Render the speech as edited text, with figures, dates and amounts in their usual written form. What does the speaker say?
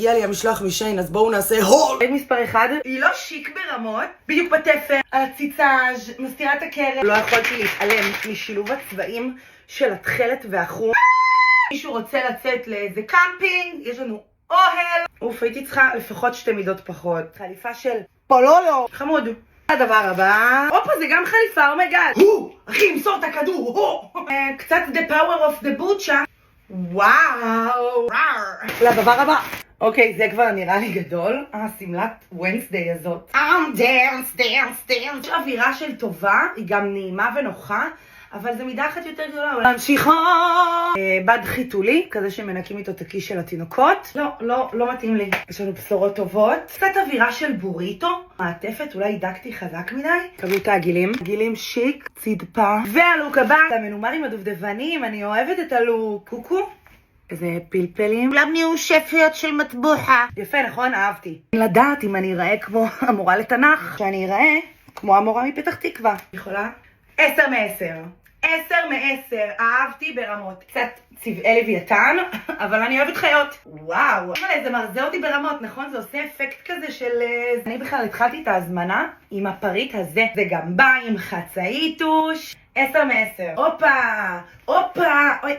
הגיע לי המשלוח משיין, אז בואו נעשה הול! רגע מספר 1, היא לא שיק ברמות, בדיוק בתפר, על הציצאז', מסתירה את הקרן. לא יכולתי להתעלם משילוב הצבעים של התכלת והחום. מישהו רוצה לצאת לאיזה קמפינג, יש לנו אוהל. אוף, הייתי צריכה לפחות 2 מידות פחות. חליפה של פולולו. חמוד. הדבר הבא, אופה, זה גם חליפה, אומייגאד. אחי, אמסור את הכדור. קצת the power of the butcha. וואו. לדבר הבא. אוקיי, זה כבר נראה לי גדול. סמלת ונסדיי הזאת. דאנס. יש אווירה של טובה, היא גם נעימה ונוחה, אבל זה מידה אחת יותר גדולה. להמשיך בד חיתולי, כזה שמנקים איתו את הכיס של התינוקות. לא מתאים לי. יש לנו בשורות טובות. קצת אווירה של בוריטו. מעטפת, אולי דקתי חזק מדי. קבלו את העגילים. עגילים שיק, צדפה. והלוק הבא, המנומר עם הדובדבנים, אני אוהבת את הלוק. קוקו. איזה פלפלים. כולם נהיו שפיות של מטבוחה. יפה, נכון? אהבתי. לדעת אם אני אראה כמו המורה לתנ"ך, שאני אראה כמו המורה מפתח תקווה. יכולה? 10 מ-10. 10 מ-10. אהבתי ברמות. קצת צבעי לוויתן, אבל אני אוהבת חיות. וואו. זה מרזה אותי ברמות, נכון? זה עושה אפקט כזה של... אני בכלל התחלתי את ההזמנה עם הפריט הזה. זה גם בא עם חצאי טוש. 10 מ-10. הופה. אוי.